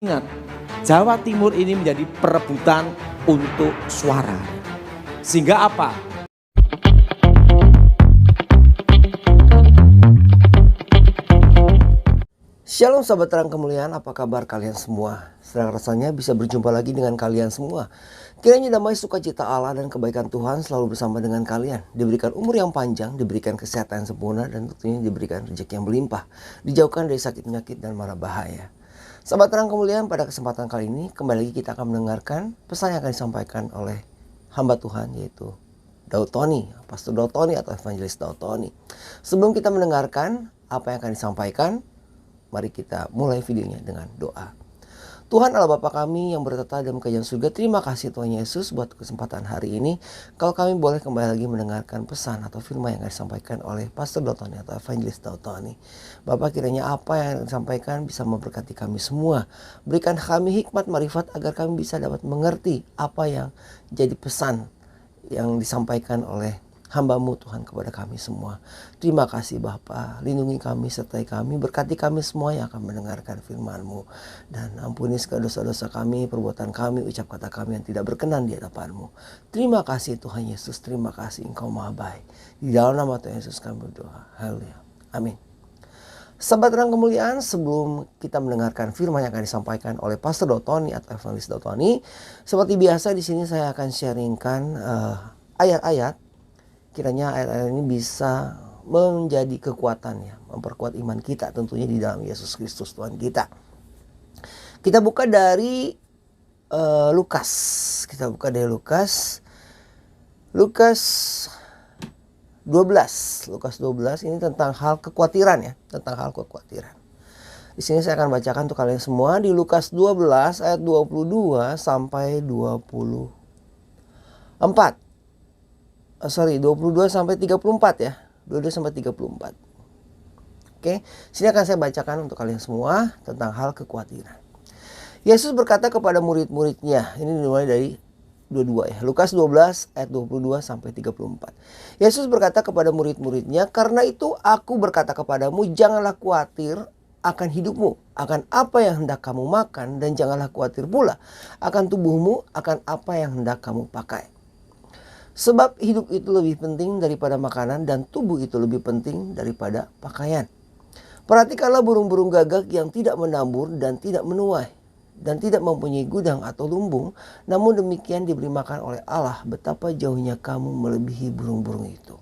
Ingat, Jawa Timur ini menjadi perebutan untuk suara. Sehingga apa? Shalom sahabat terang kemuliaan, apa kabar kalian semua? Senang rasanya bisa berjumpa lagi dengan kalian semua. Kiranya damai sukacita Allah dan kebaikan Tuhan selalu bersama dengan kalian. Diberikan umur yang panjang, diberikan kesehatan yang sempurna, dan tentunya diberikan rezeki yang berlimpah. Dijauhkan dari sakit penyakit dan mara bahaya. Sahabat terang kemuliaan, pada kesempatan kali ini kembali lagi kita akan mendengarkan pesan yang akan disampaikan oleh hamba Tuhan, yaitu Daud Tony, Pastor Daud Tony atau Evangelis Daud Tony. Sebelum kita mendengarkan apa yang akan disampaikan, mari kita mulai videonya dengan doa. Tuhan Allah Bapa kami yang bertata dalam kerajaan surga, terima kasih Tuhan Yesus buat kesempatan hari ini. Kalau kami boleh kembali lagi mendengarkan pesan atau firman yang akan disampaikan oleh Pastor Daud Tony atau Evangelis Daud Tony. Bapak, kiranya apa yang disampaikan bisa memberkati kami semua. Berikan kami hikmat marifat agar kami bisa dapat mengerti apa yang jadi pesan yang disampaikan oleh hamba-Mu Tuhan kepada kami semua. Terima kasih Bapa, lindungi kami, sertai kami, berkati kami semua yang akan mendengarkan firman-Mu. Dan ampuni segala dosa-dosa kami, perbuatan kami, ucap kata kami yang tidak berkenan di hadapan-Mu. Terima kasih Tuhan Yesus, terima kasih Engkau Maha Baik. Di dalam nama Tuhan Yesus kami berdoa. Haleluya. Amin. Sahabat terang kemuliaan, sebelum kita mendengarkan firman yang akan disampaikan oleh Pastor Daud Tony atau Evangelis Daud Tony, seperti biasa di sini saya akan sharingkan ayat-ayat. Kiranya ayat-ayat ini bisa menjadi kekuatan ya, memperkuat iman kita tentunya di dalam Yesus Kristus Tuhan kita. Kita buka dari Lukas. Kita buka dari Lukas 12. Lukas 12 ini tentang hal kekhawatiran ya, tentang hal kekhawatiran. Di sini saya akan bacakan untuk kalian semua di Lukas 12 ayat 22 sampai 22 sampai 34 ya. 22 sampai 34. Oke, sini akan saya bacakan untuk kalian semua tentang hal kekhawatiran. Yesus berkata kepada murid-muridnya, ini dimulai dari 22 ya. Lukas 12 ayat 22 sampai 34. Yesus berkata kepada murid-muridnya, "Karena itu aku berkata kepadamu, janganlah khawatir akan hidupmu, akan apa yang hendak kamu makan, dan janganlah khawatir pula akan tubuhmu, akan apa yang hendak kamu pakai. Sebab hidup itu lebih penting daripada makanan, dan tubuh itu lebih penting daripada pakaian. Perhatikanlah burung-burung gagak yang tidak menabur dan tidak menuai, dan tidak mempunyai gudang atau lumbung, namun demikian diberi makan oleh Allah. Betapa jauhnya kamu melebihi burung-burung itu.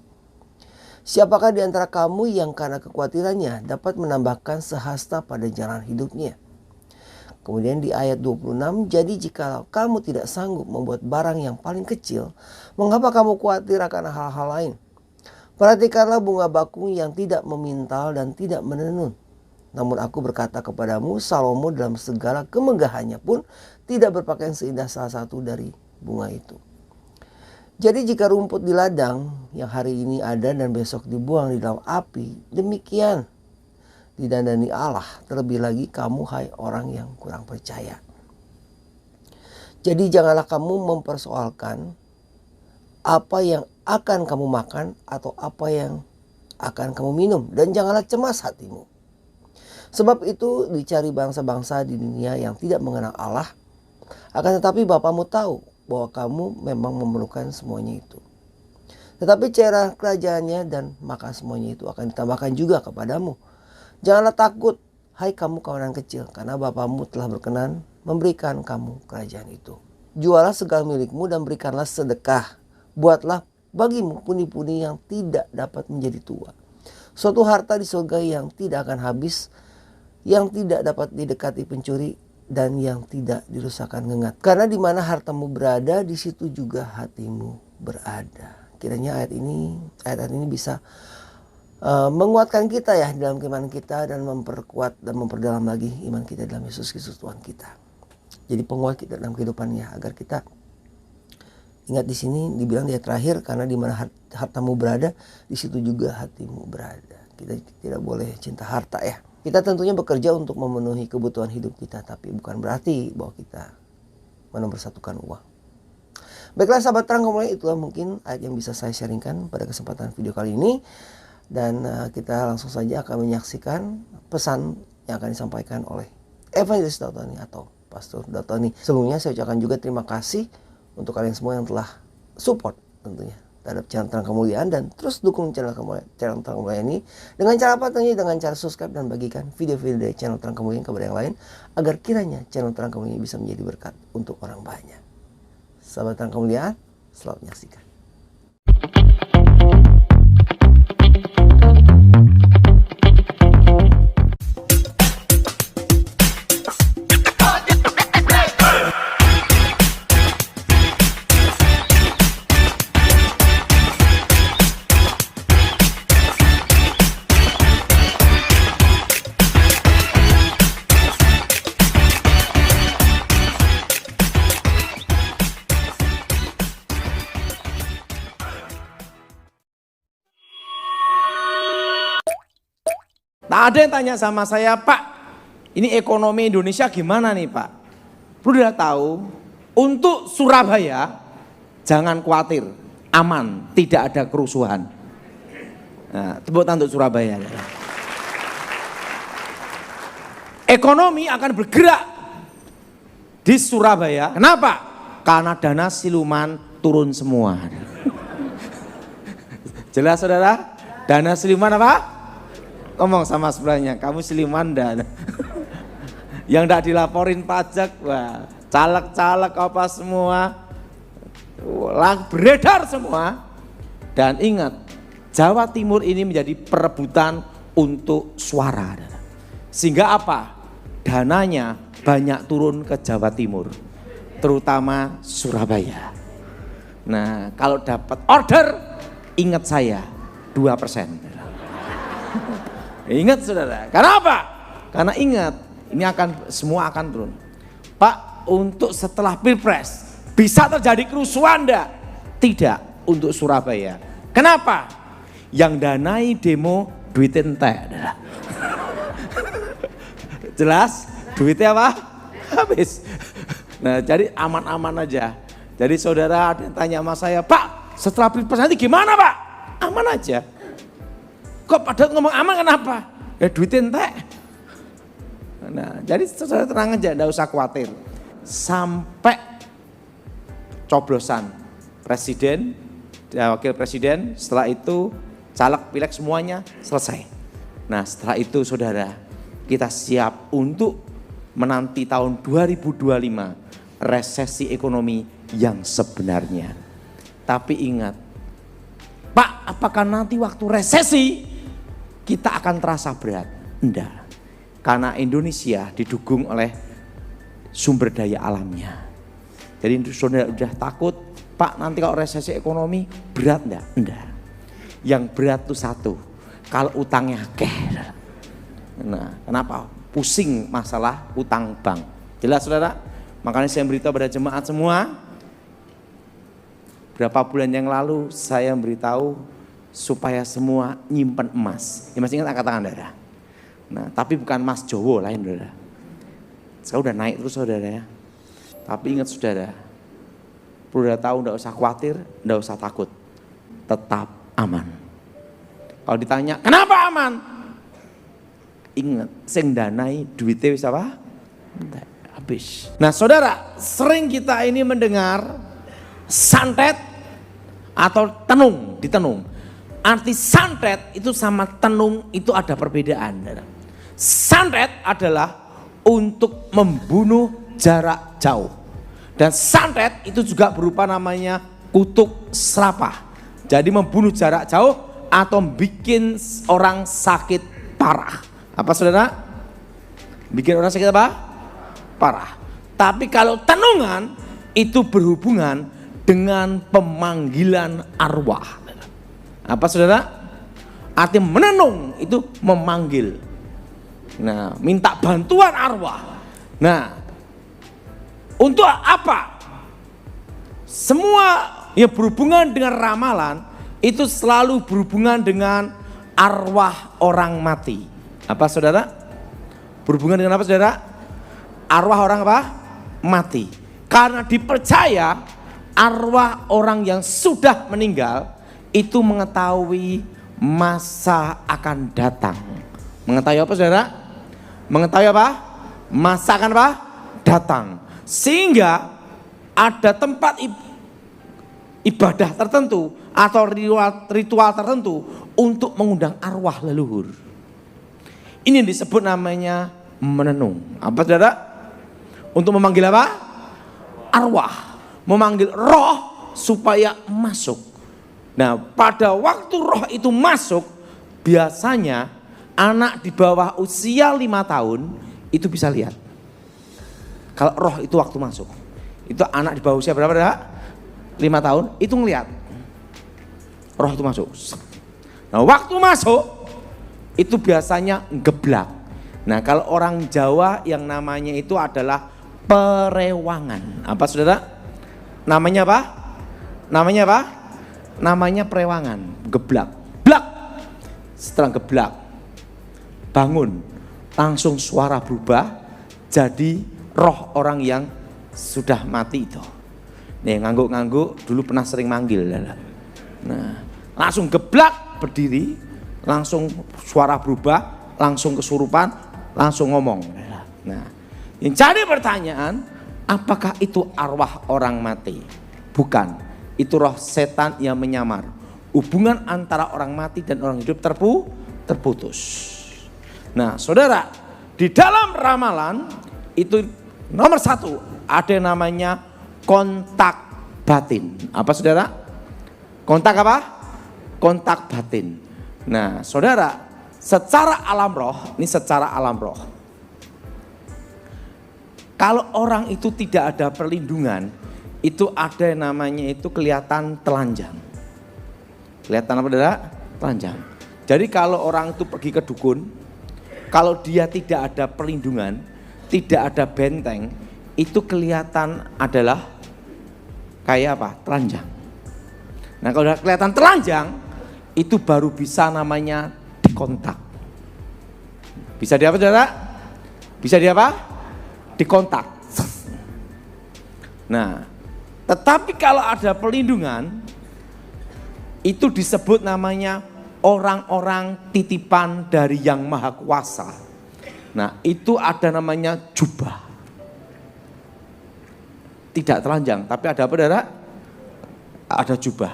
Siapakah di antara kamu yang karena kekhawatirannya dapat menambahkan sehasta pada jalan hidupnya?" Kemudian di ayat 26, "Jadi jika kamu tidak sanggup membuat barang yang paling kecil, mengapa kamu khawatir akan hal-hal lain? Perhatikanlah bunga bakung yang tidak memintal dan tidak menenun. Namun aku berkata kepadamu, Salomo dalam segala kemegahannya pun tidak berpakaian seindah salah satu dari bunga itu. Jadi jika rumput di ladang yang hari ini ada dan besok dibuang di dalam api, demikian didandani Allah, terlebih lagi kamu hai orang yang kurang percaya. Jadi janganlah kamu mempersoalkan apa yang akan kamu makan atau apa yang akan kamu minum, dan janganlah cemas hatimu. Sebab itu dicari bangsa-bangsa di dunia yang tidak mengenal Allah, akan tetapi Bapamu tahu bahwa kamu memang memerlukan semuanya itu. Tetapi carilah kerajaannya, dan maka semuanya itu akan ditambahkan juga kepadamu. Janganlah takut, hai kamu kawanan kecil, karena Bapamu telah berkenan memberikan kamu kerajaan itu. Jualah segala milikmu dan berikanlah sedekah. Buatlah bagimu pundi-pundi yang tidak dapat menjadi tua, suatu harta di surga yang tidak akan habis, yang tidak dapat didekati pencuri, dan yang tidak dirusakkan ngengat. Karena di mana hartamu berada, di situ juga hatimu berada." Kiranya ayat ini bisa menguatkan kita ya dalam keimanan kita, dan memperkuat dan memperdalam lagi iman kita dalam Yesus Kristus Tuhan kita. Jadi penguat kita dalam kehidupannya, agar kita ingat di sini dibilang di ayat terakhir, karena di mana hartamu berada, di situ juga hatimu berada. Kita tidak boleh cinta harta ya. Kita tentunya bekerja untuk memenuhi kebutuhan hidup kita, tapi bukan berarti bahwa kita menomorsatukan uang. Baiklah sahabat terang kemuliaan, itulah mungkin ayat yang bisa saya sharingkan pada kesempatan video kali ini. Dan kita langsung saja akan menyaksikan pesan yang akan disampaikan oleh Evangelis Daud Tony atau Pastor Daud Tony. Sebelumnya saya ucapkan juga terima kasih untuk kalian semua yang telah support tentunya terhadap channel Terang Kemuliaan, dan terus dukung channel Terang Kemuliaan ini dengan cara apa? Tentunya dengan cara subscribe dan bagikan video-video dari channel Terang Kemuliaan kepada yang lain, agar kiranya channel Terang Kemuliaan bisa menjadi berkat untuk orang banyak. Sahabat Terang Kemuliaan, selamat menyaksikan. Tak ada yang tanya sama saya, Pak, ini ekonomi Indonesia gimana nih Pak? Perlu dia tahu, untuk Surabaya jangan khawatir, aman, tidak ada kerusuhan. Nah, tepuk tangan untuk Surabaya. Ekonomi akan bergerak di Surabaya. Kenapa? Karena dana siluman turun semua. Jelas saudara? Dana siluman apa? Ngomong sama sebelahnya, kamu siluman dan yang tidak dilaporin pajak, wah, caleg-caleg apa semua, beredar semua. Dan ingat, Jawa Timur ini menjadi perebutan untuk suara. Sehingga apa? Dananya banyak turun ke Jawa Timur, terutama Surabaya. Nah, kalau dapat order, ingat saya 2%. Ingat saudara, karena apa? Karena ingat, ini semua akan turun. Pak, untuk setelah Pilpres, bisa terjadi kerusuhan enggak? Tidak, untuk Surabaya. Kenapa? Yang danai demo duit entek. Jelas? Duitnya apa? Habis. Nah, jadi aman-aman aja. Jadi saudara ada yang tanya sama saya, Pak, setelah Pilpres nanti gimana Pak? Aman aja. Kok pada ngomong aman kenapa? Ya duit entek. Nah, jadi saudara tenang aja, enggak usah khawatir. Sampai coblosan presiden, wakil presiden, setelah itu caleg pilek semuanya selesai. Nah, setelah itu saudara, kita siap untuk menanti tahun 2025 resesi ekonomi yang sebenarnya. Tapi ingat, Pak, apakah nanti waktu resesi kita akan terasa berat? Enggak. Karena Indonesia didukung oleh sumber daya alamnya. Jadi saudara udah takut, Pak nanti kalau resesi ekonomi berat enggak? Enggak. Yang berat itu satu, kalau utangnya akeh. Nah, kenapa? Pusing masalah utang bank. Jelas saudara? Makanya saya beritahu pada jemaat semua, berapa bulan yang lalu saya memberitahu supaya semua nyimpen emas. Ya masih ingat angkat tangan saudara. Nah, tapi bukan emas Jowo lain saudara. Saya udah naik terus saudara ya. Tapi ingat saudara, perlu tahu, enggak usah khawatir, enggak usah takut. Tetap aman. Kalau ditanya, kenapa aman? Ingat, sing danai duitnya wis apa? Habis. Nah saudara, sering kita ini mendengar santet atau tenung, ditenung. Arti santet itu sama tenung itu ada perbedaan. Santet adalah untuk membunuh jarak jauh. Dan santet itu juga berupa namanya kutuk serapah. Jadi membunuh jarak jauh atau bikin orang sakit parah. Apa saudara? Bikin orang sakit apa? Parah. Tapi kalau tenungan itu berhubungan dengan pemanggilan arwah. Apa saudara? Arti menenung itu memanggil. Nah, minta bantuan arwah. Nah, untuk apa? Semua yang berhubungan dengan ramalan itu selalu berhubungan dengan arwah orang mati. Apa saudara? Berhubungan dengan apa saudara? Arwah orang apa? Mati. Karena dipercaya arwah orang yang sudah meninggal itu mengetahui masa akan datang. Mengetahui apa saudara? Mengetahui apa? masa akan apa? Datang. Sehingga ada tempat ibadah tertentu atau ritual tertentu untuk mengundang arwah leluhur. Ini yang disebut namanya menenung. Apa saudara? Untuk memanggil apa? Arwah. Memanggil roh supaya masuk. Nah, pada waktu roh itu masuk, biasanya anak di bawah usia 5 tahun itu bisa lihat. Kalau roh itu waktu masuk. Itu anak di bawah usia berapa? 5 tahun itu ngelihat. Roh itu masuk. Nah, waktu masuk itu biasanya geblak. Nah, kalau orang Jawa yang namanya itu adalah perewangan. Apa saudara? Namanya apa? Namanya apa? Namanya perewangan, geblak. Blak. Setelah geblak, bangun, langsung suara berubah jadi roh orang yang sudah mati itu. Nih ngangguk-ngangguk dulu pernah sering manggil. Nah, langsung geblak berdiri, langsung suara berubah, langsung kesurupan, langsung ngomong. Nah, yang jadi pertanyaan, apakah itu arwah orang mati? Bukan. Itu roh setan yang menyamar. Hubungan antara orang mati dan orang hidup terputus. Nah, saudara, di dalam ramalan itu nomor 1 ada yang namanya kontak batin. Apa saudara? Kontak apa? Kontak batin. Nah, saudara, secara alam roh, ini secara alam roh. Kalau orang itu tidak ada perlindungan, itu ada yang namanya itu kelihatan telanjang. Kelihatan apa saudara? Telanjang. Jadi kalau orang itu pergi ke dukun, kalau dia tidak ada perlindungan, tidak ada benteng, itu kelihatan adalah kayak apa? Telanjang. Nah, kalau udah kelihatan telanjang, itu baru bisa namanya dikontak. Bisa di apa saudara? Bisa di apa? Dikontak. Nah, tetapi kalau ada perlindungan, itu disebut namanya orang-orang titipan dari Yang Maha Kuasa. Nah, itu ada namanya jubah. Tidak telanjang, tapi ada apa saudara? Ada jubah.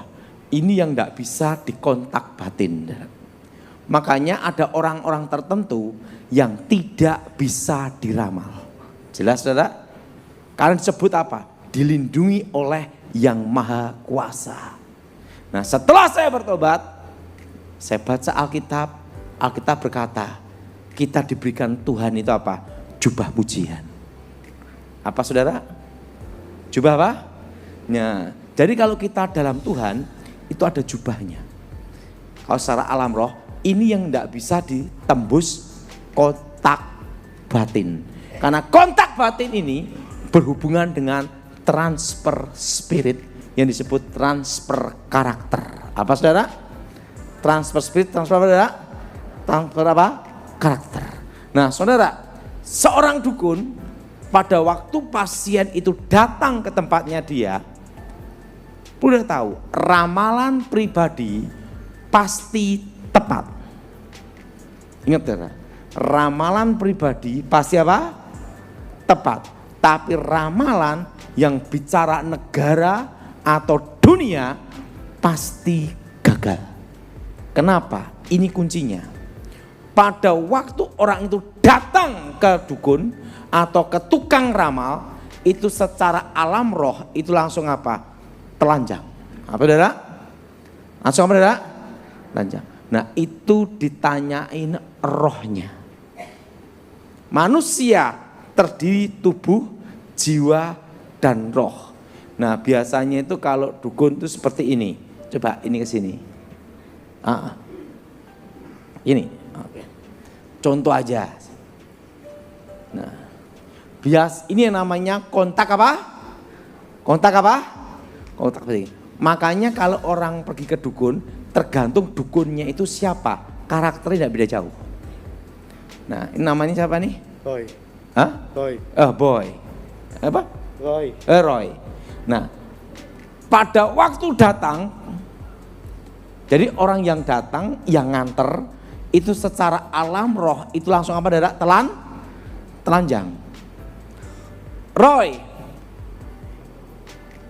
Ini yang tidak bisa dikontak batin. Makanya ada orang-orang tertentu yang tidak bisa diramal. Jelas saudara? Karena disebut apa? Dilindungi oleh Yang Maha Kuasa. Nah, setelah saya bertobat, saya baca Alkitab. Alkitab berkata, kita diberikan Tuhan itu apa? Jubah pujian. Apa saudara? Jubah apa? Nah, jadi kalau kita dalam Tuhan, itu ada jubahnya. Kalau secara alam roh, ini yang tidak bisa ditembus kontak batin. Karena kontak batin ini berhubungan dengan transfer spirit yang disebut transfer karakter. Apa saudara? Transfer spirit, transfer apa saudara? Transfer apa? Karakter. Nah saudara, seorang dukun pada waktu pasien itu datang ke tempatnya dia, udah tahu ramalan pribadi pasti tepat. Ingat saudara, ramalan pribadi pasti apa? Tepat. Tapi ramalan yang bicara negara atau dunia pasti gagal. Kenapa? Ini kuncinya. Pada waktu orang itu datang ke dukun atau ke tukang ramal, itu secara alam roh itu langsung apa? Telanjang. Apa saudara? Langsung apa saudara? Telanjang. Nah, itu ditanyain rohnya. Manusia terdiri tubuh, jiwa, dan roh. Nah, biasanya itu kalau dukun itu seperti ini. Coba ini ke sini. Ini. Oke. Contoh aja. Nah, ini yang namanya kontak apa? Kontak apa? Kontak batin. Makanya kalau orang pergi ke dukun, tergantung dukunnya itu siapa. Karakternya tidak beda jauh. Nah, ini namanya siapa nih? Boy. Hah? Boy. Boy. Apa? Roy. Roy. Nah, pada waktu datang, jadi orang yang datang, yang nganter, itu secara alam roh, itu langsung apa saudara? Telanjang. Roy,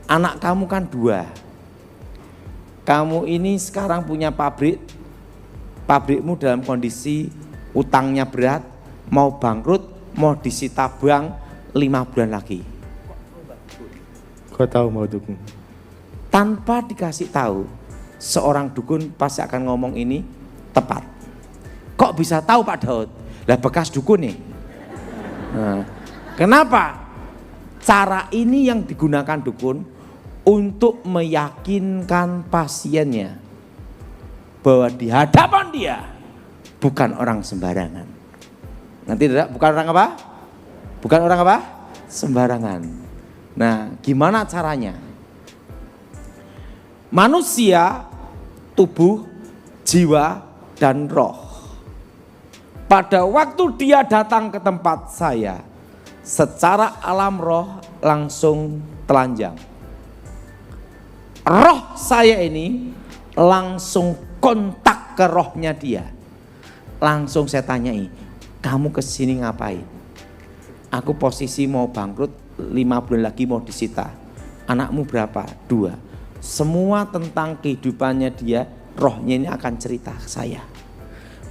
anak kamu kan 2. Kamu ini sekarang punya pabrik, pabrikmu dalam kondisi utangnya berat, mau bangkrut, mau disita bank 5 bulan lagi. Kau tahu mau dukung? Tanpa dikasih tahu, seorang dukun pasti akan ngomong ini tepat. Kok bisa tahu Pak Daud? Lah bekas dukun nih. Nah, kenapa? Cara ini yang digunakan dukun untuk meyakinkan pasiennya bahwa di hadapan dia bukan orang sembarangan. Nanti bukan orang apa? Bukan orang apa? Sembarangan. Nah, gimana caranya? Manusia, tubuh, jiwa, dan roh. Pada waktu dia datang ke tempat saya, secara alam roh langsung telanjang. Roh saya ini langsung kontak ke rohnya dia. Langsung saya tanyai, kamu kesini ngapain? Aku posisi mau bangkrut, 5 bulan lagi mau disita. Anakmu berapa? 2. Semua tentang kehidupannya dia, rohnya ini akan cerita ke saya.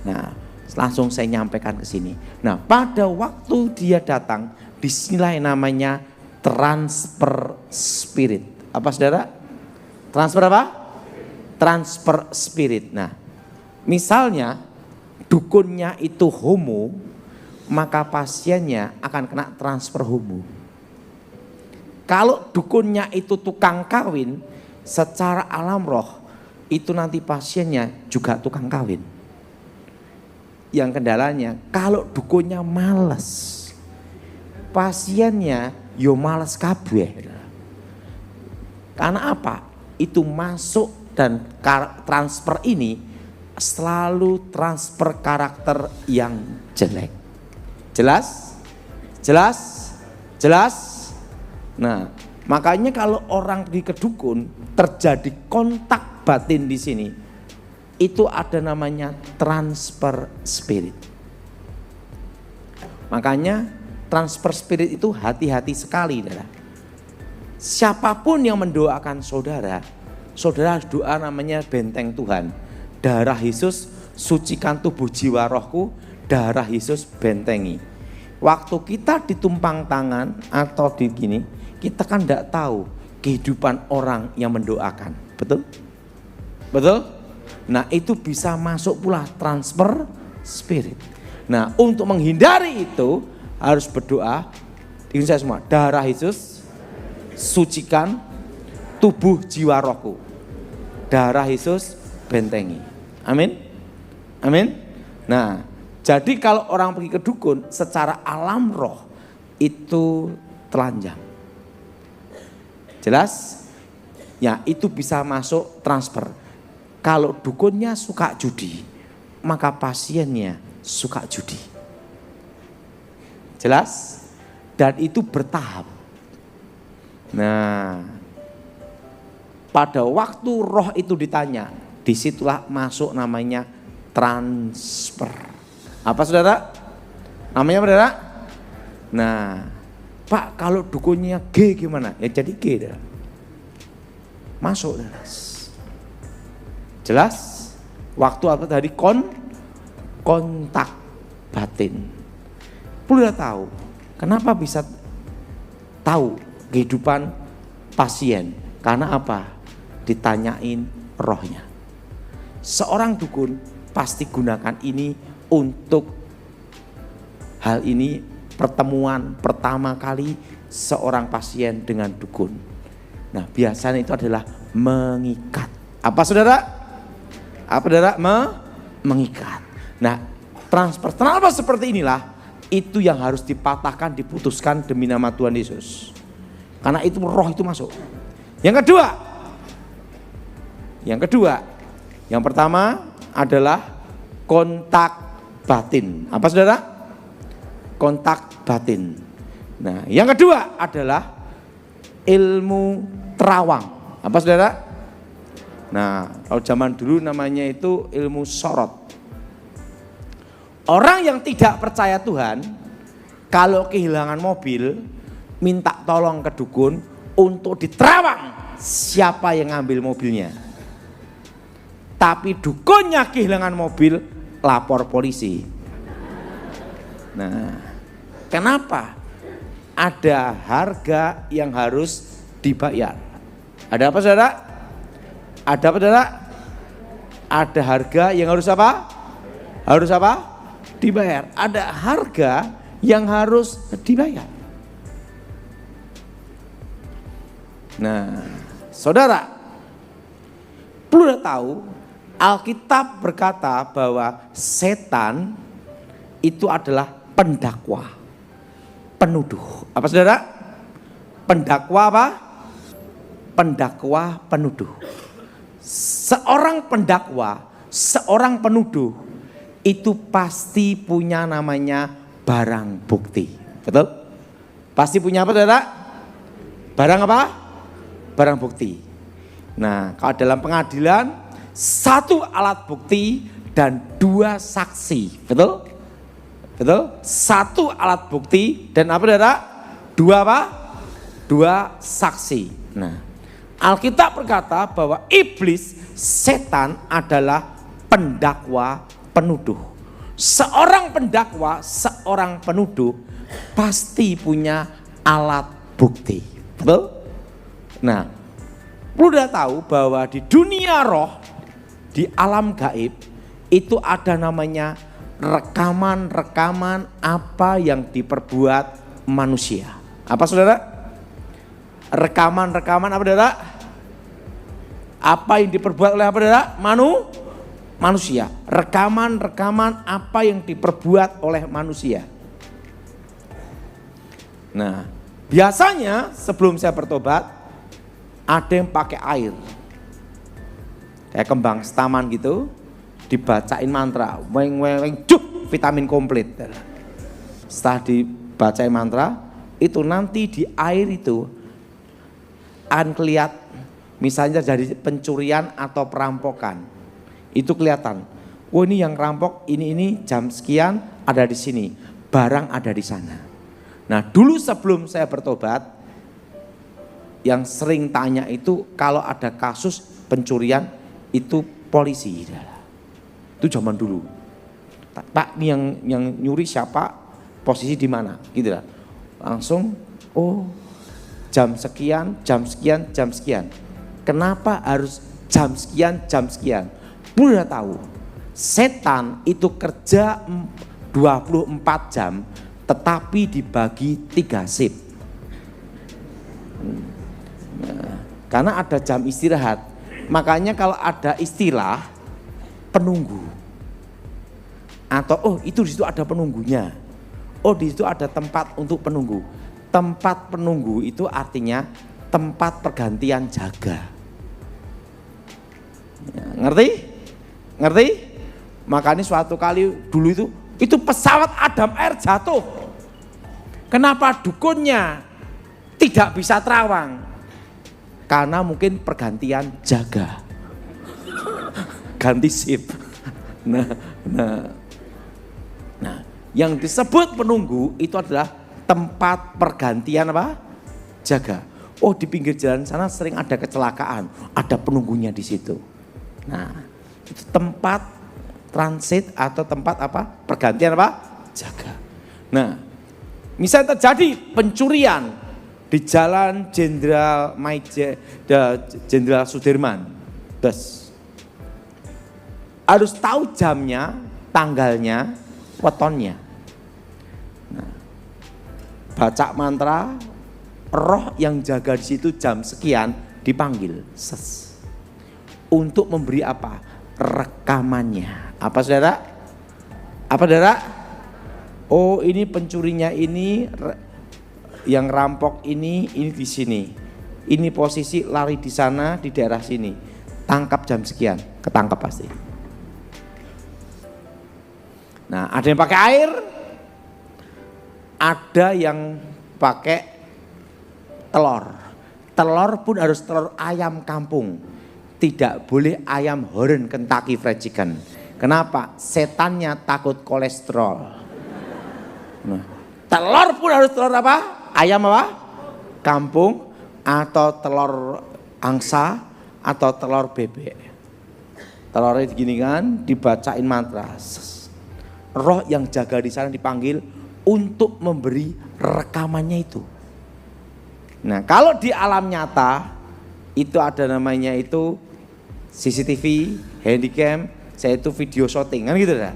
Nah, langsung saya nyampaikan ke sini. Nah, pada waktu dia datang, disinilah yang namanya transfer spirit. Apa saudara? Transfer apa? Transfer spirit. Nah, misalnya dukunnya itu homo, maka pasiennya akan kena transfer homo. Kalau dukunnya itu tukang kawin, secara alam roh itu nanti pasiennya juga tukang kawin. Yang kendalanya kalau dukunnya males, pasiennya yo males kabeh. Karena apa? Itu masuk dan transfer ini selalu transfer karakter yang jelek. Jelas? Jelas? Jelas? Nah, makanya kalau orang pergi ke dukun terjadi kontak batin di sini, itu ada namanya transfer spirit. Makanya transfer spirit itu hati-hati sekali, saudara. Siapapun yang mendoakan saudara, saudara harus doa namanya benteng Tuhan. Darah Yesus sucikan tubuh jiwa rohku, darah Yesus bentengi. Waktu kita ditumpang tangan atau di gini, kita kan tidak tahu kehidupan orang yang mendoakan. Betul? Betul? Nah, itu bisa masuk pula transfer spirit. Nah, untuk menghindari itu harus berdoa. Ini saya semua, darah Yesus sucikan tubuh jiwa rohku, darah Yesus bentengi. Amin. Amin. Nah, jadi kalau orang pergi ke dukun, secara alam roh itu telanjang. Jelas? Ya, itu bisa masuk transfer. Kalau dukunnya suka judi, maka pasiennya suka judi. Jelas? Dan itu bertahap. Nah, pada waktu roh itu ditanya, disitulah masuk namanya transfer. Apa saudara? Namanya apa saudara? Nah, Pak kalau dukunnya G gimana? Ya jadi G saudara. Masuk saudara. Jelas? Waktu apa tadi? Kontak batin. Perlu tahu, kenapa bisa tahu kehidupan pasien? Karena apa? Ditanyain rohnya. Seorang dukun pasti gunakan ini untuk hal ini, pertemuan pertama kali seorang pasien dengan dukun. Nah, biasanya itu adalah mengikat. Apa saudara? Apa saudara? Mengikat. Nah, transfer seperti inilah itu yang harus dipatahkan, diputuskan demi nama Tuhan Yesus. Karena itu roh itu masuk. Yang kedua, yang pertama adalah kontak batin. Apa saudara? Kontak batin. Nah, yang kedua adalah ilmu terawang. Apa saudara? Nah, kalau zaman dulu namanya itu ilmu sorot. Orang yang tidak percaya Tuhan, kalau kehilangan mobil, minta tolong ke dukun untuk diterawang siapa yang ngambil mobilnya. Tapi dukunnya kehilangan mobil, lapor polisi. Nah, kenapa? Ada harga yang harus dibayar. Ada apa saudara? Ada apa saudara? Ada harga yang harus apa? Harus apa? Dibayar. Ada harga yang harus dibayar. Nah, saudara, perlu tahu Alkitab berkata bahwa setan itu adalah pendakwa, penuduh. Apa saudara? Pendakwa apa? Pendakwa penuduh. Seorang pendakwa, seorang penuduh itu pasti punya namanya barang bukti. Betul? Pasti punya apa saudara? Barang apa? Barang bukti. Nah, kalau dalam pengadilan, satu alat bukti dan dua saksi. Betul? Betul? Satu alat bukti dan apa saudara? Dua apa? Dua saksi. Nah, Alkitab berkata bahwa iblis, setan adalah pendakwa penuduh. Seorang pendakwa, seorang penuduh pasti punya alat bukti. Betul? Nah, perlu tahu bahwa di dunia roh, di alam gaib itu ada namanya rekaman-rekaman apa yang diperbuat manusia. Apa saudara? Rekaman-rekaman apa saudara? Apa yang diperbuat oleh apa saudara? Manusia. Rekaman-rekaman apa yang diperbuat oleh manusia. Nah, biasanya sebelum saya bertobat ada yang pakai air. Kayak kembang setaman gitu, dibacain mantra, weng weng weng, cuk, vitamin komplit. Setelah dibacain mantra, itu nanti di air itu akan kelihatan, misalnya dari pencurian atau perampokan, itu kelihatan. Oh ini yang rampok, ini jam sekian ada di sini, barang ada di sana. Nah dulu sebelum saya bertobat, yang sering tanya itu kalau ada kasus pencurian itu polisi. Itu zaman dulu. Pak ini yang nyuri siapa, posisi di mana, gitu lah. Langsung, oh jam sekian. Kenapa harus jam sekian? Udah tahu, setan itu kerja 24 jam, tetapi dibagi 3 shift. Nah, karena ada jam istirahat. Makanya kalau ada istilah penunggu atau oh itu di situ ada penunggunya, oh di situ ada tempat untuk penunggu. Tempat penunggu itu artinya tempat pergantian jaga. Ya, ngerti? Makanya suatu kali dulu itu pesawat Adam Air jatuh. Kenapa dukunnya tidak bisa terawang? Karena mungkin pergantian jaga, ganti shift. Nah, yang disebut penunggu itu adalah tempat pergantian apa? Jaga. Oh di pinggir jalan sana sering ada kecelakaan, ada penunggunya di situ. Nah itu tempat transit atau tempat apa? Pergantian apa? Jaga. Nah misalnya terjadi pencurian di Jalan Jenderal Sudirman, harus tahu jamnya, tanggalnya, wetonnya. Nah, baca mantra, roh yang jaga di situ jam sekian dipanggil, untuk memberi apa? Rekamannya. Apa saudara? Oh ini pencurinya ini. Yang rampok ini di sini. Ini posisi lari di sana, di daerah sini. Tangkap jam sekian, ketangkap pasti. Nah, ada yang pakai air, ada yang pakai telur. Telur pun harus telur ayam kampung. Tidak boleh ayam Horn Kentucky Fried Chicken. Kenapa? Setannya takut kolesterol. Nah, telur pun harus telur apa? Ayam apa? kampung atau telur angsa atau telur bebek. Telurnya begini kan, dibacain mantra. Roh yang jaga di sana dipanggil untuk memberi rekamannya itu. Nah, kalau di alam nyata itu ada namanya itu CCTV, handycam, saya itu video shooting kan gitu dah.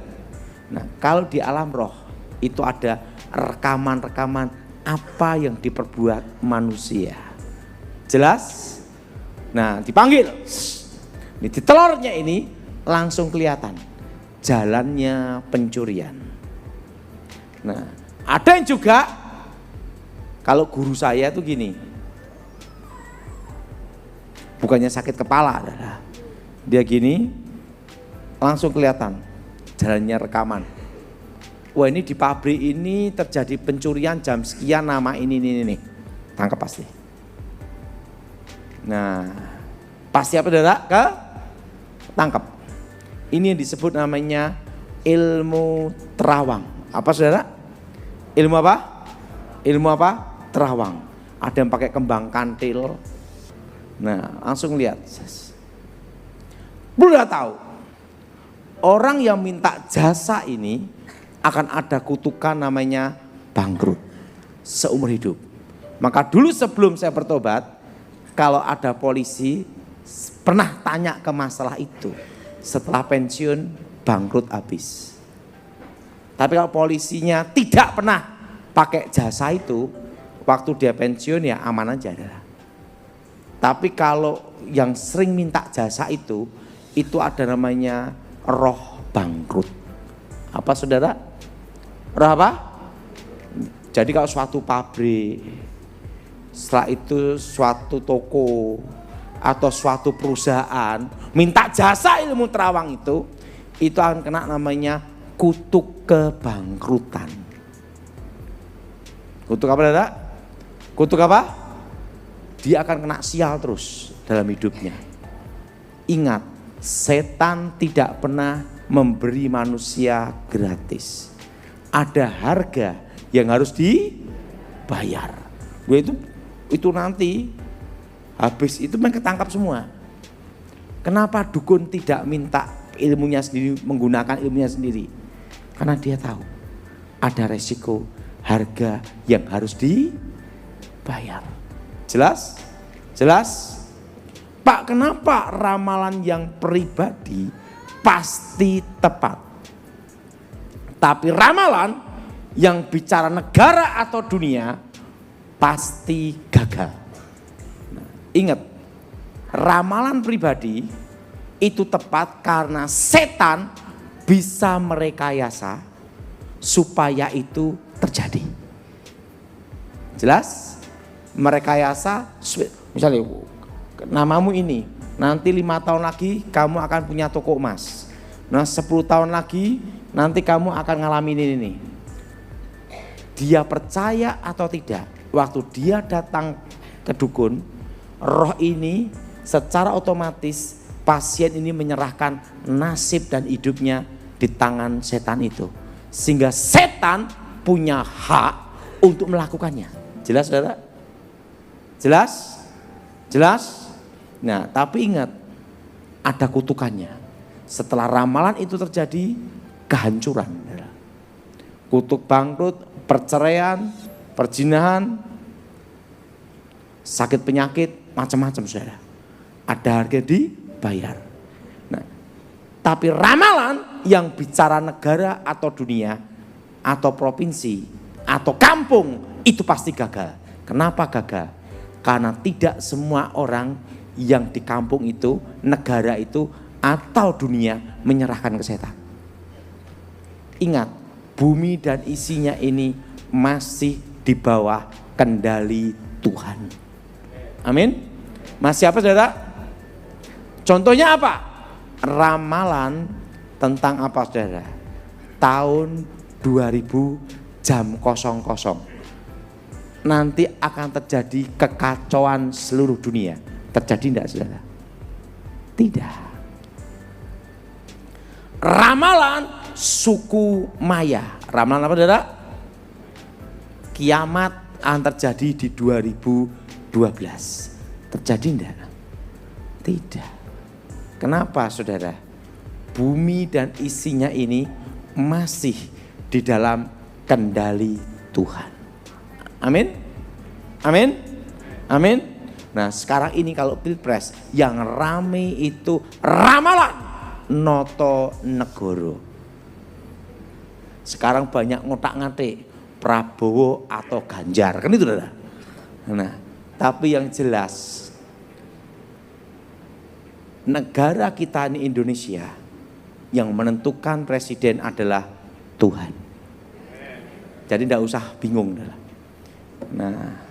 Nah, kalau di alam roh itu ada rekaman-rekaman apa yang diperbuat manusia. Jelas? Nah, dipanggil. Di telurnya ini langsung kelihatan jalannya pencurian. Nah, ada yang juga kalau guru saya tuh gini. Bukannya sakit kepala, dia gini langsung kelihatan jalannya rekaman. Wah, ini di pabrik ini terjadi pencurian jam sekian, nama ini. Tangkap pasti. Nah, pasti apa saudara? Tangkap. Ini yang disebut namanya ilmu terawang. Apa saudara? Ilmu apa? Ilmu apa? Terawang. Ada yang pakai kembang kantil. Nah, langsung lihat. Udah tahu. Orang yang minta jasa ini akan ada kutukan namanya bangkrut seumur hidup. Maka dulu sebelum saya bertobat, kalau ada polisi pernah tanya ke masalah itu, setelah pensiun bangkrut habis. Tapi kalau polisinya tidak pernah pakai jasa itu, waktu dia pensiun ya aman aja. Tapi kalau yang sering minta jasa itu ada namanya roh bangkrut. Apa saudara? Roh apa? Jadi kalau suatu pabrik, setelah itu suatu toko atau suatu perusahaan minta jasa ilmu terawang itu akan kena namanya kutuk kebangkrutan. Kutuk apa saudara? Kutuk apa? Dia akan kena sial terus dalam hidupnya. Ingat, setan tidak pernah memberi manusia gratis. Ada harga yang harus dibayar. Itu nanti habis itu mereka tangkap semua. Kenapa dukun tidak minta ilmunya sendiri, menggunakan ilmunya sendiri? Karena dia tahu ada resiko harga yang harus dibayar. Jelas? Jelas? Pak, kenapa ramalan yang pribadi pasti tepat? Tapi ramalan yang bicara negara atau dunia pasti gagal. Nah, ingat, ramalan pribadi itu tepat karena setan bisa merekayasa supaya itu terjadi. Jelas? Merekayasa, misalnya namamu ini, nanti 5 tahun lagi kamu akan punya toko emas. Nah 10 tahun lagi nanti kamu akan ngalamin ini. Dia percaya atau tidak, waktu dia datang ke dukun, roh ini secara otomatis pasien ini menyerahkan nasib dan hidupnya di tangan setan itu. Sehingga setan punya hak untuk melakukannya. Jelas saudara? Jelas? Jelas? Nah, tapi ingat, ada kutukannya. Setelah ramalan itu terjadi, kehancuran. Kutuk bangkrut, perceraian, perzinahan, sakit penyakit, macam-macam saudara. Ada harga dibayar. Nah, tapi ramalan yang bicara negara atau dunia, atau provinsi, atau kampung, itu pasti gagal. Kenapa gagal? Karena tidak semua orang yang di kampung itu, negara itu, atau dunia menyerahkan ke setan. Ingat, bumi dan isinya ini masih di bawah kendali Tuhan. Amin. Masih apa saudara? Contohnya apa? Ramalan tentang apa saudara? Tahun 2000 jam 00. Nanti akan terjadi kekacauan seluruh dunia. Terjadi tidak saudara? Tidak. Ramalan suku Maya. Ramalan apa saudara? Kiamat akan terjadi di 2000 12. Terjadi enggak? Tidak. Kenapa saudara? Bumi dan isinya ini masih di dalam kendali Tuhan. Amin? Amin? Amin? Nah sekarang ini kalau pilpres yang rame itu ramalan Noto Negoro. Sekarang banyak ngotak-ngatik Prabowo atau Ganjar, kan itu saudara. Nah, tapi yang jelas negara kita ini Indonesia yang menentukan presiden adalah Tuhan. Jadi tidak usah bingung. Nah,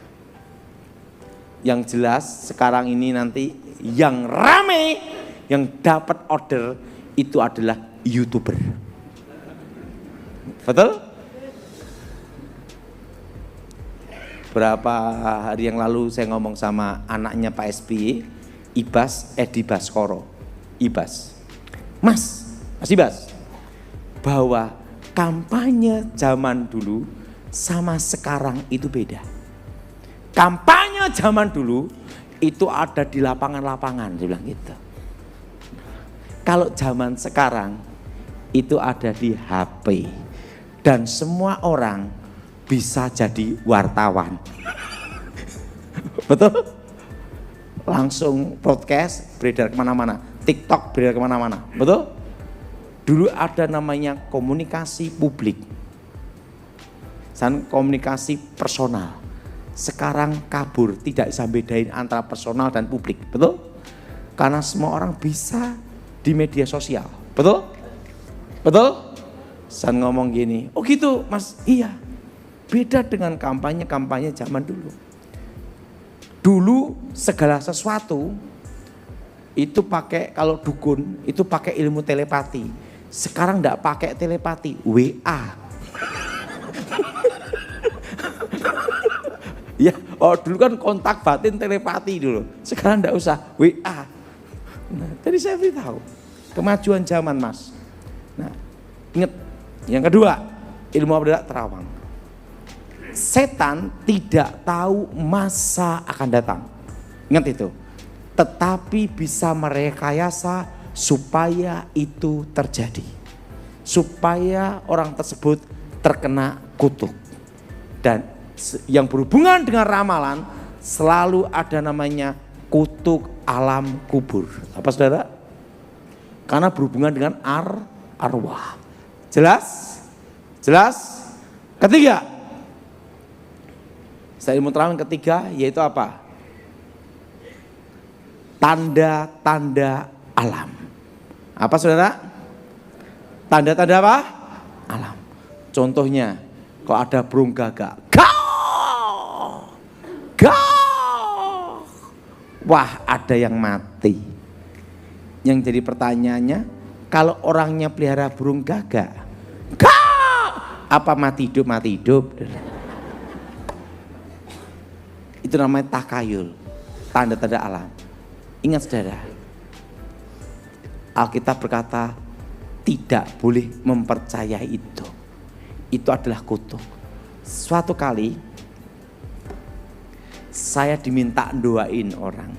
yang jelas sekarang ini nanti yang rame, yang dapat order itu adalah YouTuber. Betul? Berapa hari yang lalu saya ngomong sama anaknya Pak SBY, Ibas Edi Baskoro. Ibas. Mas Ibas, bahwa kampanye zaman dulu sama sekarang itu beda. Kampanye zaman dulu itu ada di lapangan-lapangan, dia bilang gitu. Kalau zaman sekarang itu ada di HP dan semua orang bisa jadi wartawan. Betul? Langsung podcast beredar kemana-mana, TikTok beredar kemana-mana, betul? Dulu ada namanya komunikasi publik, dan komunikasi personal. Sekarang kabur, tidak bisa bedain antara personal dan publik, betul? Karena semua orang bisa di media sosial, betul? Betul? Saya ngomong gini, oh gitu mas, iya. Beda dengan kampanye-kampanye zaman dulu. Dulu segala sesuatu itu pakai, kalau dukun itu pakai ilmu telepati. Sekarang enggak pakai telepati, WA. Ya, oh dulu kan kontak batin telepati dulu. Sekarang enggak usah WA. Nah, tadi saya beritahu kemajuan zaman mas. Nah, ingat yang kedua, ilmu apa terawang. Setan tidak tahu masa akan datang. Ingat itu. Tetapi bisa merekayasa supaya itu terjadi. Supaya orang tersebut terkena kutuk. Dan yang berhubungan dengan ramalan selalu ada namanya kutuk alam kubur. Apa saudara? Karena berhubungan dengan arwah. Jelas? Jelas? Ketiga. Ilmu terawang ketiga yaitu apa? Tanda-tanda alam. Apa saudara? Tanda-tanda apa? Alam. Contohnya, kalau ada burung gagak, gah, gah, wah ada yang mati. Yang jadi pertanyaannya, kalau orangnya pelihara burung gagak, gah, apa mati hidup? Mati hidup. Itu namanya takayul, tanda-tanda alam. Ingat saudara, Alkitab berkata tidak boleh mempercayai itu. Itu adalah kutuk. Suatu kali saya diminta doain orang.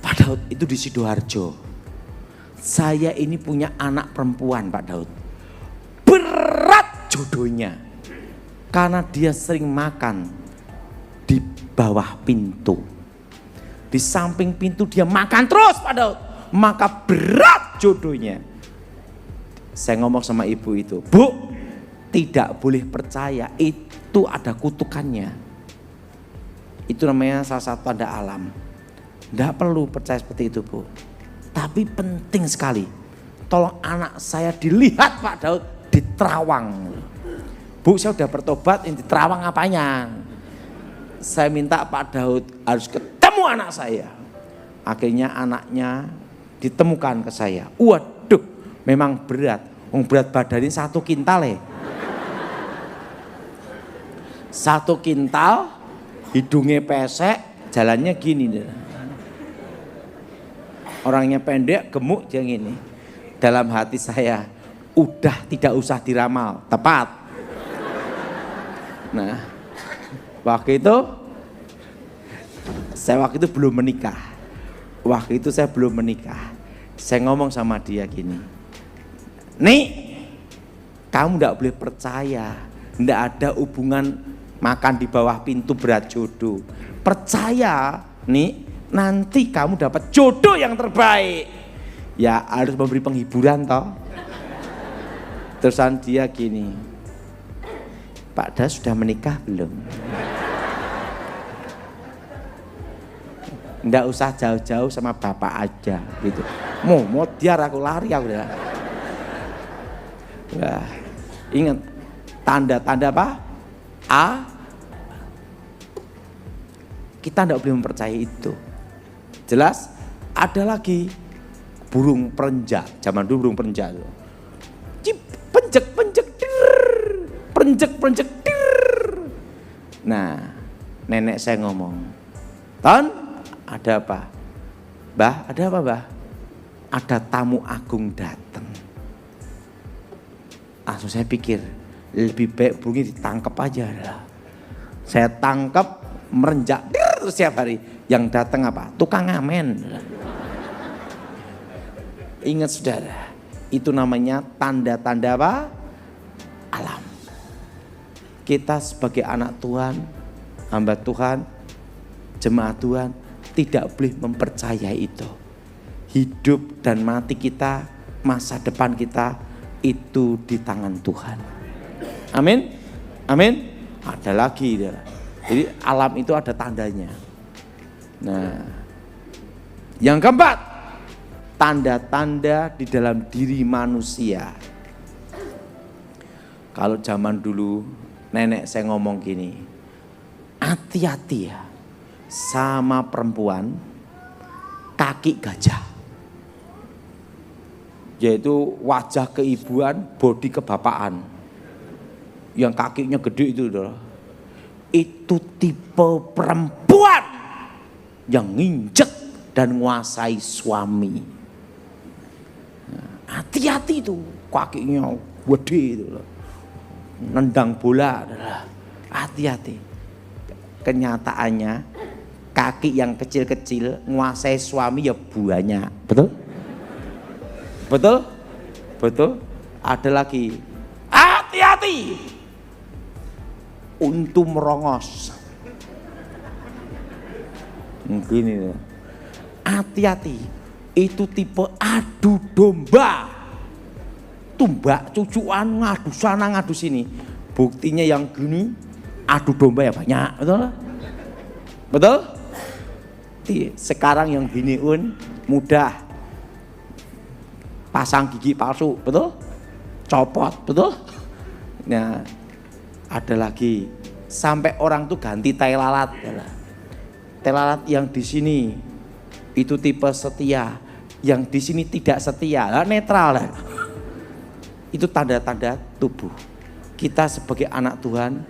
Pak Daud, itu di Sidoarjo. Saya ini punya anak perempuan Pak Daud. Berat jodohnya. Karena dia sering makan di bawah pintu. Di samping pintu dia makan terus Pak Daud. Maka berat jodohnya. Saya ngomong sama ibu itu, Bu, tidak boleh percaya, itu ada kutukannya. Itu namanya salah satu tanda alam. Tidak perlu percaya seperti itu Bu. Tapi penting sekali, tolong anak saya dilihat Pak Daud di terawang. Bu, saya sudah bertobat, ini di terawang apanya? Saya minta Pak Daud harus ketemu anak saya. Akhirnya anaknya ditemukan ke saya. Waduh, memang berat. Berat badannya 1 kintal ya. 1 kintal, hidungnya pesek, jalannya gini. Orangnya pendek, gemuk, dia gini. Dalam hati saya, udah tidak usah diramal, tepat. Nah, waktu itu Saya waktu itu belum menikah. Waktu itu saya belum menikah. Saya ngomong sama dia gini, "Nih, kamu tidak boleh percaya, tidak ada hubungan makan di bawah pintu berat jodoh. Percaya, nih, nanti kamu dapat jodoh yang terbaik." Ya harus memberi penghiburan toh. Terusan dia gini, "Pak Das sudah menikah belum?" Nggak usah jauh-jauh sama bapak aja gitu. Mau diar aku lari aku udah. Wah, ingat tanda-tanda apa? Kita nggak boleh mempercayai itu. Jelas? Ada lagi burung perenjak. Zaman dulu burung perenjak itu. Perenjak. Nah, nenek saya ngomong, "Ton, ada apa?" "Mbah, ada apa, Mbah?" "Ada tamu agung datang." Langsung saya pikir, lebih baik burungnya ditangkap aja. Saya tangkap, merenjak terus setiap hari. Yang datang apa? Tukang ngamen. Ingat saudara, itu namanya tanda-tanda apa? Alam. Kita sebagai anak Tuhan, hamba Tuhan, jemaat Tuhan, tidak boleh mempercayai itu. Hidup dan mati kita, masa depan kita itu di tangan Tuhan. Amin. Amin. Ada lagi. Jadi alam itu ada tandanya. Nah, yang keempat, tanda-tanda di dalam diri manusia. Kalau zaman dulu nenek saya ngomong gini, hati-hati ya sama perempuan kaki gajah. Yaitu wajah keibuan, bodi kebapaan. Yang kakinya gede itu adalah, itu tipe perempuan yang nginjek dan menguasai suami. Hati-hati itu, kakinya gede itu loh. Nendang bola adalah hati-hati. Kenyataannya kaki yang kecil-kecil menguasai suami ya banyak. Betul? Betul? Betul? Ada lagi. Hati-hati. Untu merongos. Begini. Hati-hati. Itu tipe adu domba. Tumbak cucuan ngadu sana ngadu sini. Buktinya yang gini adu domba ya banyak. Betul? Betul? Sekarang yang biniun mudah pasang gigi palsu, betul? Copot, betul? Nah, ada lagi sampai orang tuh ganti tai lalat. Tai lalat yang di sini itu tipe setia, yang di sini tidak setia, netral lah. Itu tanda-tanda tubuh. Kita sebagai anak Tuhan,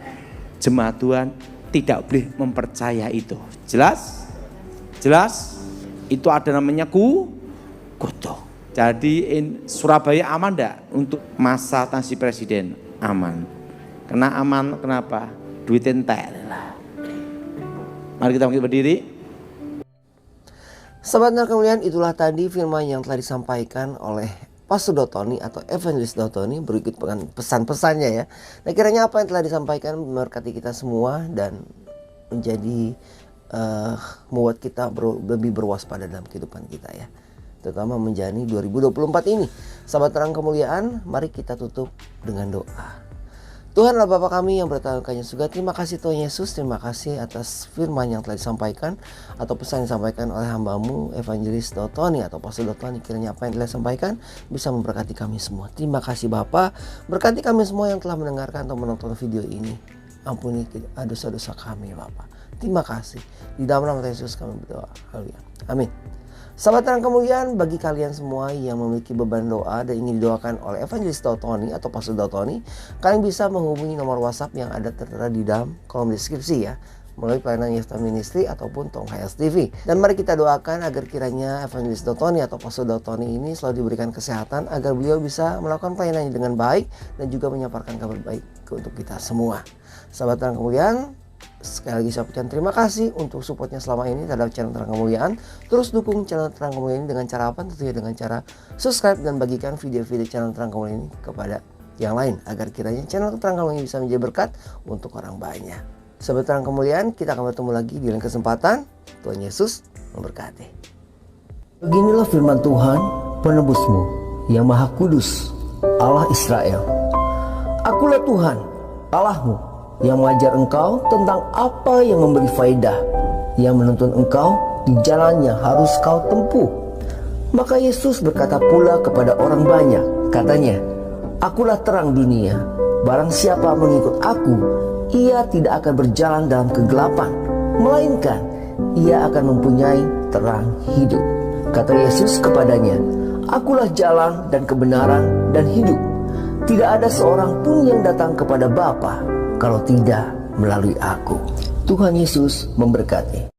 jemaat Tuhan, tidak boleh mempercaya itu. Jelas? Jelas? Itu ada namanya kutuk. Jadi Surabaya aman enggak untuk masa transisi presiden? Aman. Kena aman kenapa? Duit entek lah. Mari kita berdiri. Sahabat yang kemuliaan, itulah tadi firman yang telah disampaikan oleh Pastor Dotoni atau Evangelist Dotoni berikut dengan pesan-pesannya ya. Nah, kiranya apa yang telah disampaikan memberkati kita semua dan menjadi membuat kita lebih berwaspada dalam kehidupan kita ya. Terutama menjalani 2024 ini. Sahabat terang kemuliaan, mari kita tutup dengan doa. Tuhan adalah Bapa kami yang berada di surga. Terima kasih Tuhan Yesus, terima kasih atas firman yang telah disampaikan atau pesan yang disampaikan oleh hamba-Mu Evangelist Dotoni atau Pastor Dotoni. Kiranya apa yang telah disampaikan bisa memberkati kami semua. Terima kasih Bapa, berkati kami semua yang telah mendengarkan atau menonton video ini. Ampuni dosa-dosa kami Bapa. Terima kasih. Di dalam nama Yesus kami berdoa. Haleluya. Amin. Sahabat terang kemuliaan, bagi kalian semua yang memiliki beban doa dan ingin didoakan oleh Evangelist Dotoni atau Pastor Dotoni, kalian bisa menghubungi nomor WhatsApp yang ada tertera di dalam kolom deskripsi ya, melalui pelayanan Yefta Ministry ataupun Tong HS TV. Dan mari kita doakan agar kiranya Evangelist Dotoni atau Pastor Dotoni ini selalu diberikan kesehatan agar beliau bisa melakukan pelayanannya dengan baik dan juga menyampaikan kabar baik untuk kita semua. Sahabat terang kemuliaan, Sekali lagi saya ucapkan terima kasih untuk supportnya selama ini terhadap channel Terang Kemuliaan. Terus dukung channel Terang Kemuliaan ini dengan cara apa? Tentunya dengan cara subscribe dan bagikan video-video channel Terang Kemuliaan ini kepada yang lain, agar kiranya channel Terang Kemuliaan ini bisa menjadi berkat untuk orang banyak. Sahabat Terang Kemuliaan, kita akan bertemu lagi di lain kesempatan. Tuhan Yesus memberkati. Beginilah firman Tuhan, penebusmu yang Maha Kudus, Allah Israel. Akulah Tuhan, Allahmu, yang mengajar engkau tentang apa yang memberi faedah, yang menuntun engkau di jalan yang harus kau tempuh. Maka Yesus berkata pula kepada orang banyak, katanya, Akulah terang dunia, barang siapa mengikut aku, ia tidak akan berjalan dalam kegelapan, melainkan ia akan mempunyai terang hidup. Kata Yesus kepadanya, Akulah jalan dan kebenaran dan hidup. Tidak ada seorang pun yang datang kepada Bapa kalau tidak melalui aku. Tuhan Yesus memberkati.